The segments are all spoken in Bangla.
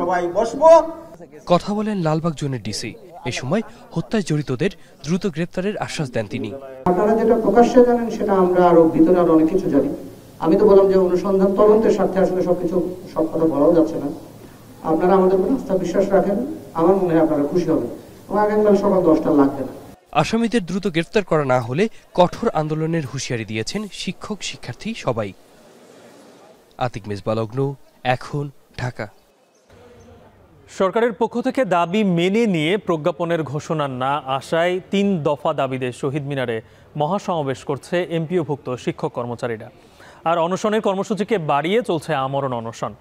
সবাই বসবো। কথা বলেন লালবাগ জোনের ডিসি। এ সময় হত্যায় জড়িতদের দ্রুত গ্রেপ্তারের আশ্বাস দেন তিনি। আপনারা যেটা প্রকাশ্যে জানেন সেটা আমরা আরো ভিতরে আরো অনেক কিছু জানি। আমি তো বললাম যে অনুসন্ধান তদন্তের স্বার্থে আসলে সব কথা বলাও যাচ্ছে না। আপনারা আমাদের উপর আস্থা বিশ্বাস রাখেন, আমার মনে হয় আপনারা খুশি হবেন। আগামীকাল সকাল 10টা লাগবে না। আসামিদের দ্রুত গ্রেফতার করা না হলে কঠোর আন্দোলনের হুঁশিয়ারি দিয়েছেন শিক্ষক শিক্ষার্থী সবাই। আতিক মেজবা লগ্ন, এখন, ঢাকা। সরকারের পক্ষ থেকে দাবি মেনে নিয়ে প্রজ্ঞাপনের ঘোষণা না আসায় 3 দফা দাবিতে শহীদ মিনারে মহাসমাবেশ করছে এমপিওভুক্ত শিক্ষক কর্মচারীরা। আর অনশনের কর্মসূচিকে বাড়িয়ে চলছে আমরণ অনশন।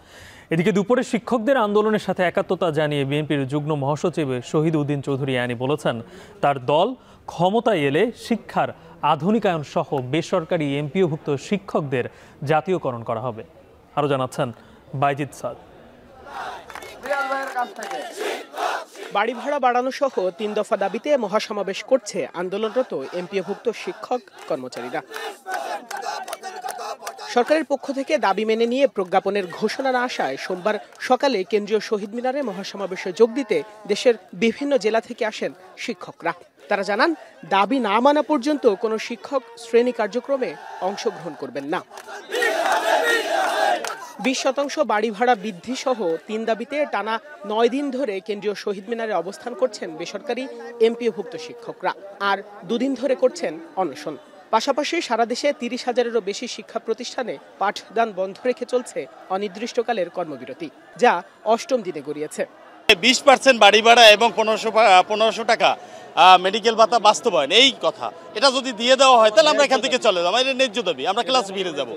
এদিকে দুপুরে শিক্ষকদের আন্দোলনের সাথে একাত্মতা জানিয়ে বিএনপির যুগ্ম মহাসচিব শহীদ উদ্দিন চৌধুরী আনি বলেছেন, তার দল ক্ষমতায় এলে শিক্ষার আধুনিকায়ন সহ বেসরকারি এমপিওভুক্ত শিক্ষকদের জাতীয়করণ করা হবে। আরও জানাচ্ছেন বাইজিদ সাদ। বাড়ি ভাড়া বাড়ানো সহ 3 দফা দাবিতে মহাসমাবেশ করছে আন্দোলনরত এমপিওভুক্ত শিক্ষক কর্মচারীরা। সরকারের পক্ষ থেকে দাবি মেনে নিয়ে প্রজ্ঞাপনের ঘোষণা না আসায় সোমবার সকালে কেন্দ্রীয় শহীদ মিনারে মহাসমাবেশে যোগ দিতে দেশের বিভিন্ন জেলা থেকে আসেন শিক্ষকরা। তারা জানান, দাবি না মানা পর্যন্ত কোনো শিক্ষক শ্রেণী কার্যক্রমে অংশগ্রহণ করবেন না। 20% বাড়ি ভাড়া বৃদ্ধি সহ 3 দাবিতে টানা 9 দিন ধরে কেন্দ্রীয় শহীদ মিনারে অবস্থান করছেন বেসরকারি এমপিওভুক্ত শিক্ষকরা, আর 2 দিন ধরে করছেন অনশন। পাশাপাশি সারা দেশে 30,000-এরও বেশি শিক্ষা প্রতিষ্ঠানে পাঠদান বন্ধ রেখে চলছে অনির্দিষ্টকালের কর্মবিরতি, যা 8ম দিনে গড়িয়েছে। 20% বাড়ি ভাড়া এবং 1500 টাকা মেডিকেল ভাতা বাস্তবায়ন, এই কথা এটা যদি দিয়ে দেওয়া হয় তাহলে আমরা এখান থেকে চলে যাবো। এটা ন্যায্য দাবি, আমরা ক্লাসে ফিরে যাবো।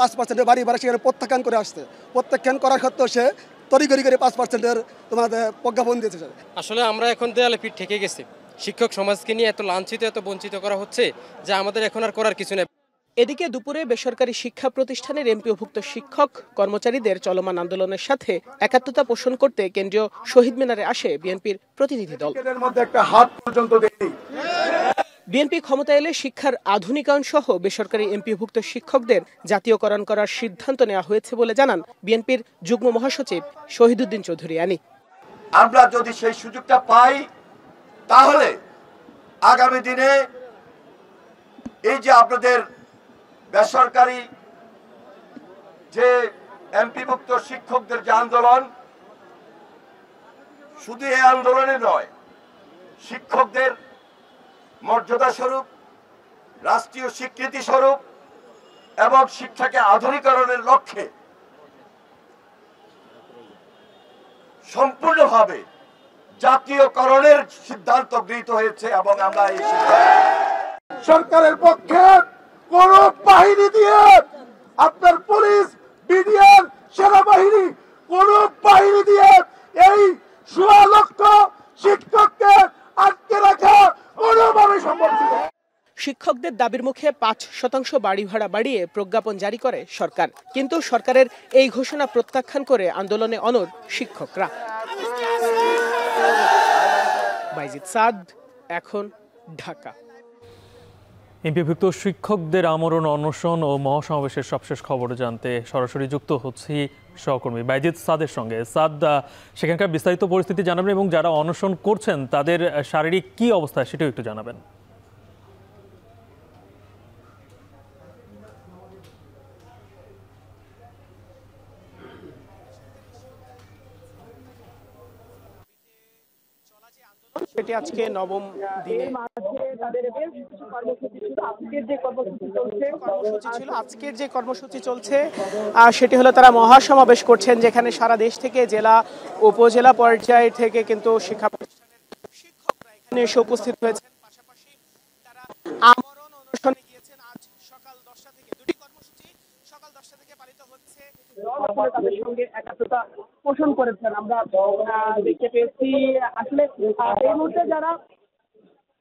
5% বাড়ি ভাড়া সেখানে প্রত্যাখ্যান করে আসছে, প্রত্যাখ্যান করার সত্ত্বেও সে তড়িঘড়ি করে 5%-এর তোমাদের প্রজ্ঞাপন দিয়েছে। আসলে আমরা এখন দেয়ালে পিঠ ঠেকে গেছি। শিক্ষক সমাজকে নিয়ে এত লাঞ্ছিত, এত বঞ্চিত করা হচ্ছে যে আমাদের এখন আর করার কিছু নেই। এদিকে দুপুরে বেসরকারি শিক্ষা প্রতিষ্ঠানের এমপিওভুক্ত শিক্ষক কর্মচারীদের চলমান আন্দোলনের সাথে একাত্মতা পোষণ করতে কেন্দ্রীয় শহীদ মিনারে আসে বিএনপির প্রতিনিধি দল। বিএনপি ক্ষমতা এলে শিক্ষার আধুনিকায়ন সহ বেসরকারি এমপিওভুক্ত শিক্ষকদের জাতীয়করণ করার সিদ্ধান্ত নেওয়া হয়েছে বলে জানান বিএনপির যুগ্ম মহাসচিব শহীদ উদ্দিন চৌধুরী আনি। আমরা যদি সেই সুযোগটা পাই তাহলে আগামী দিনে এই যে আপনাদের বেসরকারি যে এমপিভুক্ত শিক্ষকদের যে আন্দোলন, শুধু এই আন্দোলনে নয়, শিক্ষকদের মর্যাদা স্বরূপ, রাষ্ট্রীয় স্বীকৃতি স্বরূপ এবং শিক্ষাকে আধুনিকরণের লক্ষ্যে সম্পূর্ণভাবে জাতীয়করণের সিদ্ধান্ত গৃহীত হয়েছে এবং আমরা এই সরকারের পক্ষে কোন বাহিনী দিয়ে, আপনার পুলিশ, বিডিআর, সেনাবাহিনী, কোন বাহিনী দিয়ে এই 16 লক্ষ শিক্ষককে আটকে রাখা কোনোভাবে সম্ভব ছিল। শিক্ষকদের দাবির মুখে 5% বাড়ি ভাড়া বাড়িয়ে প্রজ্ঞাপন জারি করে সরকার, কিন্তু সরকারের এই ঘোষণা প্রত্যাখ্যান করে আন্দোলনে অনড় শিক্ষকরা। বাইজিদ সাদ, এখন, ঢাকা। এমপিওভুক্ত শিক্ষকদের আমরণ অনশন ও মহাসমাবেশের সবশেষ খবর জানতে সরাসরি যুক্ত হচ্ছি সহকর্মী বাইজিদ সাদের সঙ্গে। সাদ, সেখানকার বিস্তারিত পরিস্থিতি জানাবেন এবং যারা অনশন করছেন তাদের শারীরিক কি অবস্থা সেটাও একটু জানাবেন। এটি আজকে 9ম দিনে আজকের যে কর্মসূচি চলছে সেটি হলো তারা মহাসমাবেশ করছেন, যেখানে সারা দেশ থেকে জেলা উপজেলা পর্যায় থেকে কিন্তু শিক্ষা প্রতিষ্ঠানের শিক্ষকরা এখানে এসে উপস্থিত হয়েছেন। পাশাপাশি তারা আমরণ অনশনে গিয়েছেন। আজ সকাল 10টা থেকে 2টি কর্মসূচি সকাল 10টা থেকে পালিত হচ্ছে। তাদের সঙ্গে একাত্মতা পোষণ করেছেন আমরা দেখতে পেয়েছি। আসলে এই মুহূর্তে যারা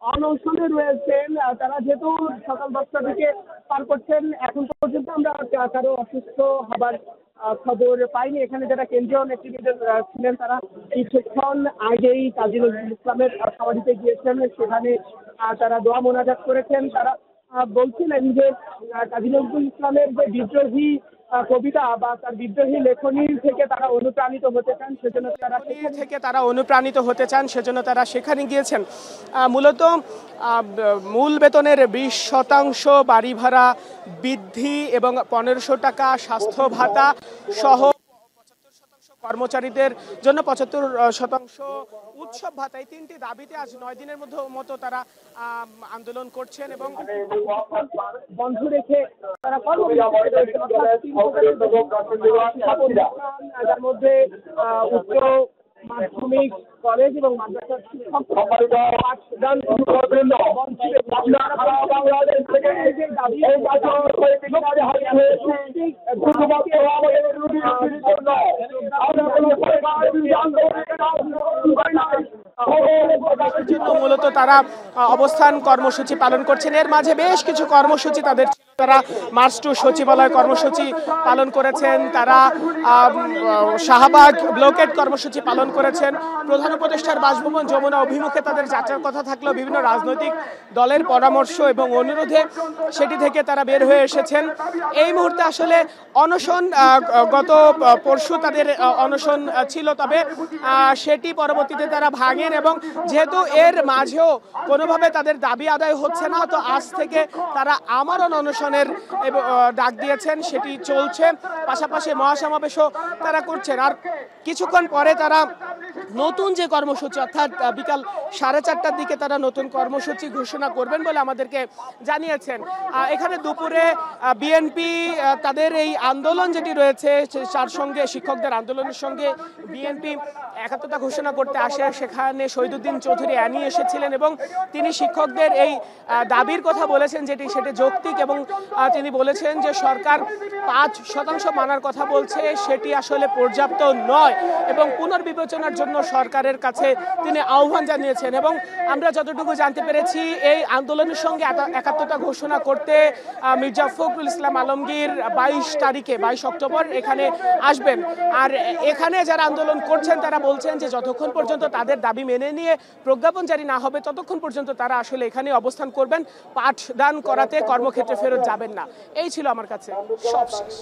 অনশনে রয়েছেন তারা যেহেতু সকাল 10টা থেকে পার করছেন, এখন পর্যন্ত আমরা কারো অসুস্থ হবার খবর পাইনি। এখানে যারা কেন্দ্রীয় নেতৃবৃন্দ ছিলেন তারা কিছুক্ষণ আগেই কাজী নজরুল ইসলামের সমাধিতে গিয়েছেন, সেখানে তারা দোয়া মোনাজাত করেছেন। তারা বলছিলেন যে কাজী নজরুল ইসলামের যে বিদ্রোহী কবিতা বা তার বিদ্রোহী লেখনী থেকে তারা অনুপ্রাণিত হতে চান সেজন্য তারা সেখানে গিয়েছেন। মূলত মূল বেতনের 20% বাড়ি ভাড়া বৃদ্ধি এবং 1500 টাকা স্বাস্থ্য ভাতা সহ কর্মচারীদের জন্য 75% উৎসব ভাতা, এই 3টি দাবিতে আজ 9 দিনের মতো তারা আন্দোলন করছেন এবং বন্ধ রেখে তারা যার মধ্যে উচ্চ মাধ্যমিক কলেজ এবং মাদ্রাসার শিক্ষক পাঠদান মূলত তারা অবস্থান কর্মসূচি পালন করছেন। এর মাঝে বেশ কিছু কর্মসূচি তাদের, তারা মার্চ টু সচিবালয় কর্মসূচি পালন করেছেন, তারা শাহবাগ ব্লকেট কর্মসূচি পালন করেছেন, প্রধান উপদেষ্টার বাসভবন যমুনা অভিমুখে তাদের যাত্রার কথা থাকলেও বিভিন্ন রাজনৈতিক দলের পরামর্শ এবং অনুরোধে সেটি থেকে তারা বের হয়ে এসেছেন। এই মুহূর্তে আসলে অনশন গত পরশু তাদের অনশন ছিল, তবে সেটি পরবর্তীতে তারা ভাঙেন এবং যেহেতু এর মাঝেও কোনোভাবে তাদের দাবি আদায় হচ্ছে না, তো আজ থেকে তারা আমরণ অনশনের ডাক দিয়েছেন, সেটি চলছে। পাশাপাশি মহাসমাবেশও তারা করছেন। আর কিছুক্ষণ পরে তারা নতুন যে কর্মসূচি অর্থাৎ বিকাল 4:30টার দিকে তারা নতুন কর্মসূচি ঘোষণা করবেন বলে আমাদেরকে জানিয়েছেন। এখানে দুপুরে বিএনপি তাদের এই আন্দোলন যেটি রয়েছে তার সঙ্গে, শিক্ষকদের আন্দোলনের সঙ্গে বিএনপি একাত্মতা ঘোষণা করতে আসে। সেখানে শহীদুদ্দিন চৌধুরী অ্যানি এসেছিলেন এবং তিনি শিক্ষকদের এই দাবির কথা বলেছেন, সেটি যৌক্তিক এবং তিনি বলেছেন যে সরকার 5% মানার কথা বলছে, সেটি আসলে পর্যাপ্ত নয় এবং পুনর্বিবেচনার জন্য সরকারের কাছে তিনি আহ্বান জানিয়েছেন। এবং আমরা যতটুকু জানতে পেরেছি এই আন্দোলনের সঙ্গে একাত্মতা ঘোষণা করতে মির্জা ফখরুল ইসলাম আলমগীর 22 অক্টোবর এখানে আসবেন। আর এখানে যারা আন্দোলন করছেন তারা বলছেন যে যতক্ষণ পর্যন্ত তাদের দাবি মেনে নিয়ে প্রজ্ঞাপন জারি না হবে ততক্ষণ পর্যন্ত তারা আসলে এখানে অবস্থান করবেন, পাঠদান করাতে কর্মক্ষেত্রে ফেরত যাবেন না। এই ছিল আমার কাছে সব শেষ।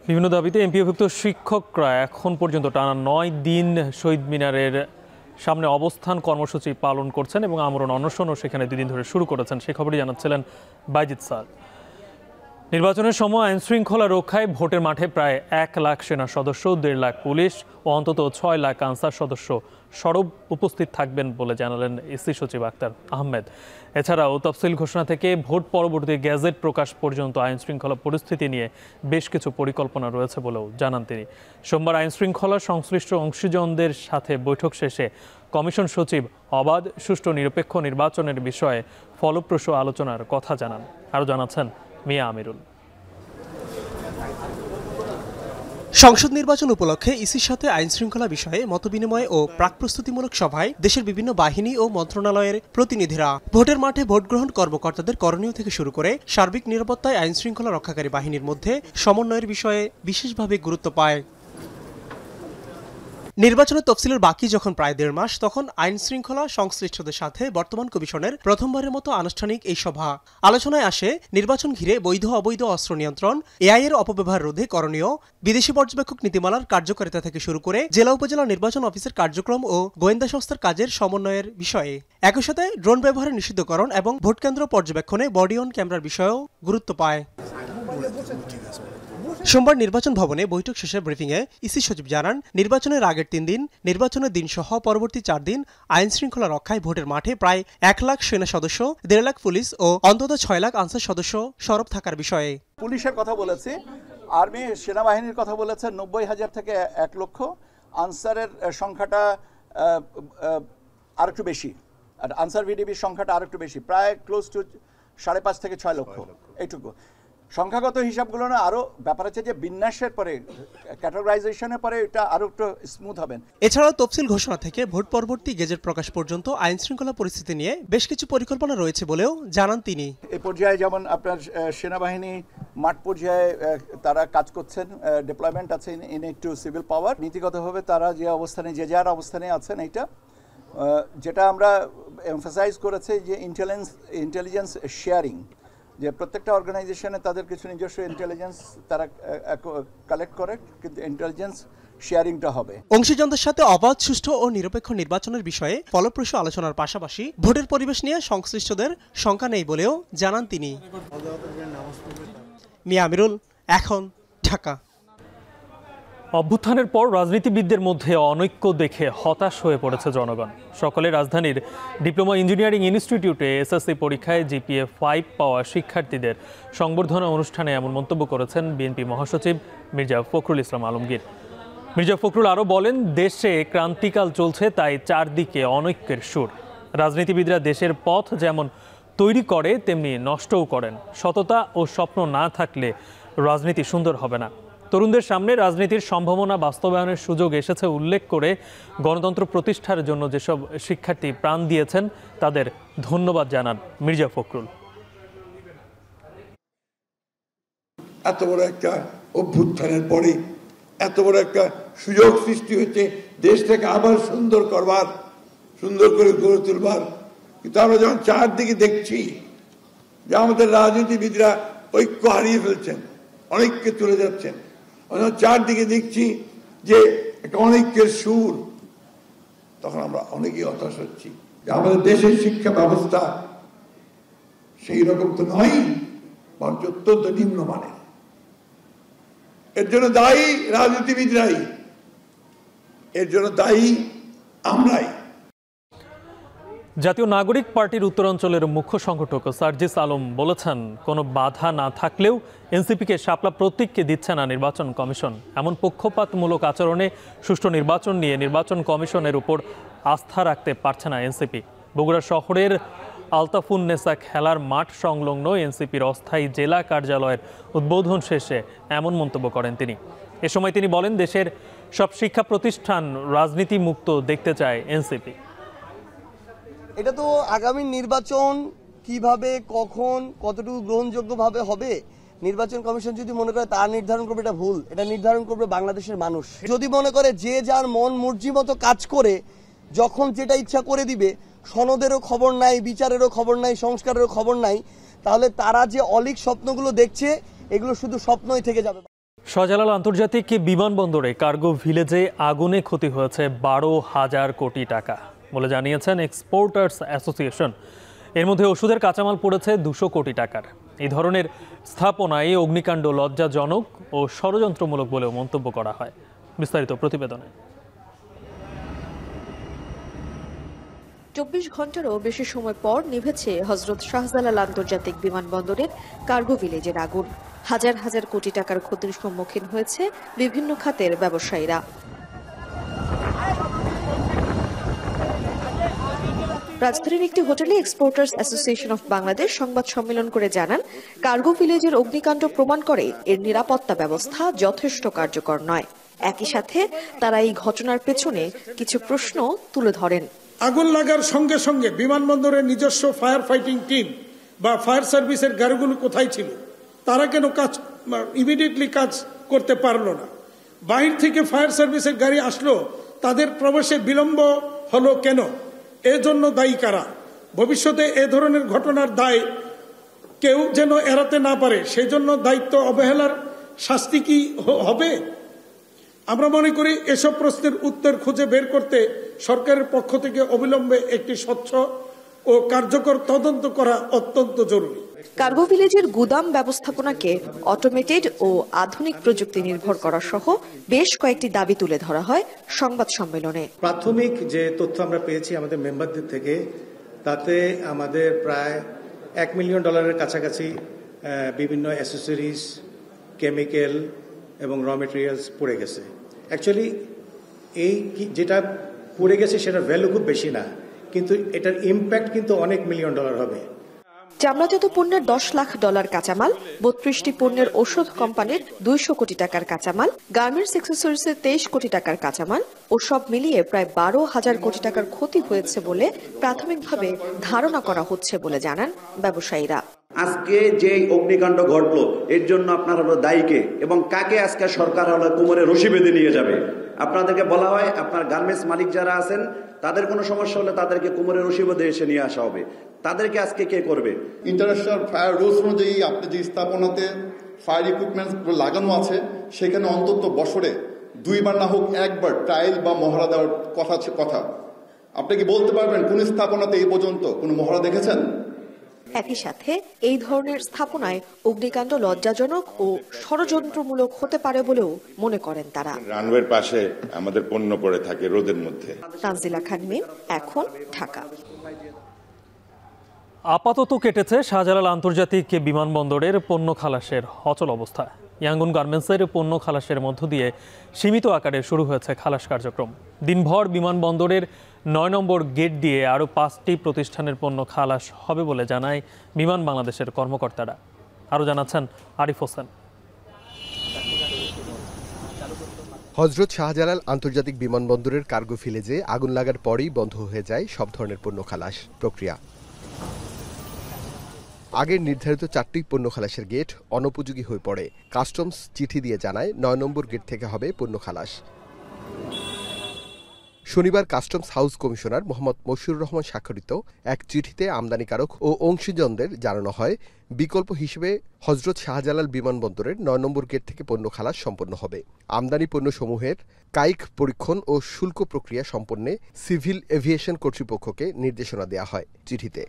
বিভিন্ন দাবিতে এমপিওভুক্ত শিক্ষকরা এখন পর্যন্ত টানা 9 দিন শহীদ মিনারের সামনে অবস্থান কর্মসূচি পালন করছেন এবং আমরণ অনশনও সেখানে 2 দিন ধরে শুরু করেছেন। সেই খবরই জানাচ্ছিলেন বাইজিদ স্যার। নির্বাচনের সময় আইন শৃঙ্খলা রক্ষায় ভোটের মাঠে প্রায় 1 লাখ সেনা সদস্য, 1.5 লাখ পুলিশ ও অন্তত 6 লাখ আনসার সদস্য সরব উপস্থিত থাকবেন বলে জানালেন ইসি সচিব আক্তার আহমেদ। এছাড়াও তফসিল ঘোষণা থেকে ভোট পরবর্তী গ্যাজেট প্রকাশ পর্যন্ত আইন শৃঙ্খলা পরিস্থিতি নিয়ে বেশ কিছু পরিকল্পনা রয়েছে বলেও জানান তিনি। সোমবার আইন শৃঙ্খলা সংশ্লিষ্ট অংশীজনদের সাথে বৈঠক শেষে কমিশন সচিব অবাধ, সুষ্ঠু, নিরপেক্ষ নির্বাচনের বিষয়ে ফলপ্রসূ আলোচনার কথা জানান। আরও জানাচ্ছেন মিয়া আমিরুল। সংসদ নির্বাচন উপলক্ষে ইসির সাথে আইন শৃঙ্খলা বিষয়ে মতবিনিময় ও প্রাক প্রস্তুতিমূলক সভায় দেশের বিভিন্ন বাহিনী ও মন্ত্রণালয়ের প্রতিনিধিরা ভোটের মাঠে ভোট গ্রহণ কর্মকর্তাদের করণীয় থেকে শুরু করে সার্বিক নিরাপত্তায় আইন শৃঙ্খলা রক্ষাকারী বাহিনীর মধ্যে সমন্বয়ের বিষয়ে বিশেষভাবে গুরুত্ব পায়। নির্বাচনের তফসিলের বাকি যখন প্রায় 1.5 মাস, তখন আইন শৃঙ্খলা সংশ্লিষ্টদের সাথে বর্তমান কমিশনের প্রথমবারের মতো আনুষ্ঠানিক এই সভা। আলোচনায় আসে নির্বাচন ঘিরে বৈধ অবৈধ অস্ত্র নিয়ন্ত্রণ, এআই এর অপব্যবহার রোধে করণীয়, বিদেশি পর্যবেক্ষক নীতিমালার কার্যকারিতা থেকে শুরু করে জেলা উপজেলা নির্বাচন অফিসের কার্যক্রম ও গোয়েন্দা সংস্থার কাজের সমন্বয়ের বিষয়ে। একই সাথে ড্রোন ব্যবহারের নিষিদ্ধকরণ এবং ভোটকেন্দ্র পর্যবেক্ষণে বডি অন ক্যামেরার বিষয়েও গুরুত্ব পায়। সোমবার নির্বাচন ভবনে বৈঠক শেষে ব্রিফিংয়ে ইসি সচিব জানান, নির্বাচনের আগের 3 দিন, নির্বাচনের দিন সহ পরবর্তী 4 দিন আইন শৃঙ্খলা রক্ষায় ভোটের মাঠে প্রায় 1 লাখ সেনা সদস্য, 1.5 লাখ পুলিশ ও অন্তত 6 লাখ আনসার সদস্য সরব থাকার বিষয়ে। পুলিশের কথা বলেছি, আর্মি সেনাবাহিনীর কথা বলেছে 90,000 থেকে 1 লক্ষ, আনসারের সংখ্যাটা আরেকটু বেশি, আর আনসার ভিডিবির সংখ্যাটা আরেকটু বেশি, প্রায় ক্লোজ টু 5.5 থেকে 6 লক্ষ। এইটুকু সংখ্যাগত হিসাবগুলো না, আরো ব্যাপার আছে যে বিন্যাসের পরে, ক্যাটাগরাইজেশনের পরে এটা আরো একটু স্মুথ হবে। এছাড়াও তফসিল ঘোষণা থেকে ভোট পরবর্তী গেজেট প্রকাশ পর্যন্ত আইন শৃঙ্খলা পরিস্থিতি নিয়ে বেশ কিছু পরিকল্পনা রয়েছে বলেও জানান তিনি। এই পর্যায়ে যেমন আপনার সেনাবাহিনী মাঠ পর্যায়ে তারা কাজ করছেন, ডিপ্লয়মেন্ট আছে ইন একটু সিভিল পাওয়ার, নীতিগতভাবে তারা যে অবস্থানে, যে যার অবস্থানে আছেন, এইটা যেটা আমরা এমফাসাইজ করেছে যে ইন্টেলিজেন্স শেয়ারিং, যে প্রত্যেকটা অর্গানাইজেশনে তাদের কিছু নিজস্ব ইন্টেলিজেন্স তারা কালেক্ট করে, কিন্তু ইন্টেলিজেন্স শেয়ারিংটা হবে। অংশীজনদের সাথে অবাধ, সুষ্ঠু ও নিরপেক্ষ নির্বাচনের বিষয়ে ফলপ্রসূ আলোচনার পাশাপাশি ভোটের পরিবেশ নিয়ে সংশ্লিষ্টদের শঙ্কা নেই বলেও জানান তিনি। মিয়া আমিরুল, এখন, ঢাকা। অভ্যুত্থানের পর রাজনীতিবিদদের মধ্যে অনৈক্য দেখে হতাশ হয়ে পড়েছে জনগণ। সকালে রাজধানীর ডিপ্লোমা ইঞ্জিনিয়ারিং ইনস্টিটিউটে এসএসসি পরীক্ষায় জিপিএ 5 পাওয়া শিক্ষার্থীদের সংবর্ধনা অনুষ্ঠানে এমন মন্তব্য করেছেন বিএনপি মহাসচিব মির্জা ফখরুল ইসলাম আলমগীর। মির্জা ফখরুল আরও বলেন, দেশে ক্রান্তিকাল চলছে, তাই চারদিকে অনৈক্যের সুর। রাজনীতিবিদরা দেশের পথ যেমন তৈরি করে তেমনি নষ্টও করেন। সততা ও স্বপ্ন না থাকলে রাজনীতি সুন্দর হবে না। তরুণদের সামনে রাজনীতির সম্ভাবনা বাস্তবায়নের সুযোগ এসেছে উল্লেখ করে গণতন্ত্র প্রতিষ্ঠার জন্য যেসব শিক্ষার্থী প্রাণ দিয়েছেন তাদের ধন্যবাদ জানান মির্জা ফখরুল। এত বড় একটা অভ্যুত্থানের পরে এত বড় একটা সুযোগ সৃষ্টি হয়েছে দেশটাকে আবার সুন্দর করবার, সুন্দর করে গড়ে তুলবার, কিন্তু আমরা যখন চারদিকে দেখছি যে আমাদের রাজনীতিবিদরা ঐক্য হারিয়ে ফেলছেন, অনেককে তুলে যাচ্ছেন, চারদিকে দেখছি যে একটা অনেকের সুর, তখন আমরা অনেকেই হতাশ হচ্ছি যে আমাদের দেশের শিক্ষা ব্যবস্থা সেই রকম তো নয়, বরঞ্চ অত্যন্ত নিম্নমানের। এর জন্য দায়ী রাজনীতিবিদরাই, এর জন্য দায়ী আমরাই। জাতীয় নাগরিক পার্টির উত্তরাঞ্চলের মুখ্য সংগঠক সার্জিস আলম বলেছেন, কোনো বাধা না থাকলেও এনসিপিকে শাপলা প্রতীককে দিচ্ছে না নির্বাচন কমিশন। এমন পক্ষপাতমূলক আচরণে সুষ্ঠু নির্বাচন নিয়ে নির্বাচন কমিশনের উপর আস্থা রাখতে পারছে না এনসিপি। বগুড়া শহরের আলতাফুন্নেসা খেলার মাঠ সংলগ্ন এনসিপির অস্থায়ী জেলা কার্যালয়ের উদ্বোধন শেষে এমন মন্তব্য করেন তিনি। এ সময় তিনি বলেন, দেশের সব শিক্ষা প্রতিষ্ঠান রাজনীতি মুক্ত দেখতে চায় এনসিপি। এটা তো আগামী নির্বাচন কিভাবে, কখন, কতটুকু গ্রহণযোগ্যভাবে হবে, নির্বাচন কমিশন যদি মনে করে তা নির্ধারণ করবে, এটা ভুল। এটা নির্ধারণ করবে বাংলাদেশের মানুষ। যদি মনে করে যে যার মন মর্জি মতো কাজ করে যখন যেটা ইচ্ছা করে দিবে, সনদেরও খবর নাই, বিচারেরও খবর নাই, সংস্কারেরও খবর নাই, তাহলে তারা যে অলিক স্বপ্নগুলো দেখছে এগুলো শুধু স্বপ্নই থেকে যাবে। শাহজালাল আন্তর্জাতিক বিমানবন্দরে কার্গো ভিলেজে আগুনে ক্ষতি হয়েছে 12,000 কোটি টাকা বলে জানিয়েছেন এক্সপোর্টার্স অ্যাসোসিয়েশন। এর মধ্যে ওষুধের কাঁচামাল পড়েছে 200 কোটি টাকার। এই ধরনের স্থাপনায় অগ্নিকাণ্ড লজ্জাজনক ও ষড়যন্ত্রমূলক বলেও মন্তব্য করা হয়। বিস্তারিত প্রতিবেদনে। 24 ঘন্টারও বেশি সময় পর নিভেছে হযরত শাহজালাল আন্তর্জাতিক বিমানবন্দরের কার্গো ভিলেজের আগুন। হাজার হাজার কোটি টাকার ক্ষতির সম্মুখীন হয়েছে বিভিন্ন খাতের ব্যবসায়ীরা। রাজধানীর একটি হোটেলে এক্সপোর্টার্স অ্যাসোসিয়েশন অফ বাংলাদেশ সংবাদ সম্মেলন করে জানান, কার্গো ভিলেজের অগ্নিকাণ্ড প্রমাণ করে এর নিরাপত্তা ব্যবস্থা যথেষ্ট কার্যকর নয়। একই সাথে তারা এই ঘটনার পেছনে কিছু প্রশ্ন তুলে ধরেন। আগুন লাগার সঙ্গে সঙ্গে বিমানবন্দরের নিজস্ব ফায়ার ফাইটিং টিম বা ফায়ার সার্ভিসের গাড়িগুলো কোথায় ছিল? তারা কেন ইমিডিয়েটলি কাজ করতে পারলো না? বাহির থেকে ফায়ার সার্ভিসের গাড়ি আসলো, তাদের প্রবেশে বিলম্ব হলো কেন? এজন্য দায়ী কারা? ভবিষ্যতে এ ধরনের ঘটনার দায় কেউ যেন এড়াতে না পারে, সেই জন্য দায়িত্ব অবহেলার শাস্তি কি হবে? আমরা মনে করি এসব প্রশ্নের উত্তর খুঁজে বের করতে সরকারের পক্ষ থেকে অবিলম্বে একটি স্বচ্ছ ও কার্যকর তদন্ত করা অত্যন্ত জরুরি। কার্গো ভিলেজের গুদাম ব্যবস্থাপনাকে অটোমেটেড ও আধুনিক প্রযুক্তি নির্ভর করা সহ বেশ কয়েকটি দাবি তুলে ধরা হয় সংবাদ সম্মেলনে। প্রাথমিক যে তথ্য আমরা পেয়েছি আমাদের মেম্বারদের থেকে, তাতে আমাদের প্রায় $1 মিলিয়ন কাছাকাছি বিভিন্ন অ্যাসেসরিজ, কেমিক্যাল এবং র মেটেরিয়ালস পড়ে গেছে। অ্যাকচুয়ালি এই যেটা পড়ে গেছে সেটার ভ্যালু খুব বেশি না, কিন্তু এটার ইম্প্যাক্ট কিন্তু অনেক $1 মিলিয়ন হবে। চামড়াজাত পণ্যের $10 লাখ কাঁচামাল, 32টি পণ্যের ঔষধ কোম্পানির 200 কোটি টাকার কাঁচামাল, গার্মেন্টস অ্যাক্সেসরিজের 23 কোটি টাকার কাঁচামাল ও সব মিলিয়ে প্রায় 12,000 কোটি টাকার ক্ষতি হয়েছে বলে প্রাথমিকভাবে ধারণা করা হচ্ছে বলে জানান ব্যবসায়ীরা। আজকে যে অগ্নিকাণ্ড ঘটলো এর জন্য আপনারা হলো দায়ীকে এবং কাকে আজকে সরকার হলো কোমরে রশি বেঁধে নিয়ে যাবে? আপনাদেরকে বলা হয় আপনার গার্মেন্টস মালিক যারা আছেন তাদের কোনো সমস্যা হলে তাদেরকে কোমরের রশি বেঁধে এসে নিয়ে আসা হবে। তাদেরকে আজকে কে করবে? ইন্টারন্যাশনাল ফায়ার রুলস অনুযায়ী আপনি যে স্থাপনাতে ফায়ার ইকুইপমেন্টস লাগানো আছে সেখানে অন্তত বছরে 2 বার না হোক 1 বার টাইল বা মহড়া দেওয়ার কথা। আপনি কি বলতে পারবেন কোন স্থাপনাতে এই পর্যন্ত কোনো মহড়া দেখেছেন? একই সাথে এই ধরনের স্থাপনায় অগ্নিকাণ্ড লজ্জাজনক ও ষড়যন্ত্রমূলক হতে পারে বলেও মনে করেন তারা। রানওয়ের পাশে আমাদের পণ্য পড়ে থাকে রোদের মধ্যে। তানজিলা খান মিম, এখন, ঢাকা। আপাতত কেটেছে শাহজালাল আন্তর্জাতিক বিমানবন্দরের পণ্য খালাসের অচল অবস্থা। ইয়াঙ্গুন গার্মেন্টসের পণ্য খালাসের মধ্য দিয়ে সীমিত আকারে শুরু হয়েছে খালাস কার্যক্রম। দিনভর বিমানবন্দরের 9 নম্বর গেট দিয়ে আরও 5টি প্রতিষ্ঠানের পণ্য খালাস হবে বলে জানায় বিমান বাংলাদেশের কর্মকর্তারা। আরও জানাচ্ছেন আরিফ হোসেন। হযরত শাহজালাল আন্তর্জাতিক বিমানবন্দরের কার্গো ভিলেজে আগুন লাগার পরেই বন্ধ হয়ে যায় সব ধরনের পণ্য খালাস প্রক্রিয়া। আগের নির্ধারিত 4টি পণ্য খালাসের গেট অনুপযোগী হয়ে পড়ে। কাস্টমস চিঠি দিয়ে জানায় 9 নম্বর গেট থেকে হবে পণ্য খালাস। শনিবার customs house commissioner Mohammad Mashiur Rahman স্বাক্ষরিত এক চিঠিতে আমদানিকারক ও অংশীজনদের জানানো হয় বিকল্প হিসেবে হযরত শাহজালাল বিমানবন্দরের 9 নম্বর গেট থেকে পণ্য খালাস সম্পন্ন হবে। আমদানি পণ্যসমূহের কায়িক পরীক্ষণ ও শুল্ক প্রক্রিয়া সম্পন্নে সিভিল এভিয়েশন কর্তৃপক্ষকে নির্দেশনা দেওয়া হয় চিঠিতে।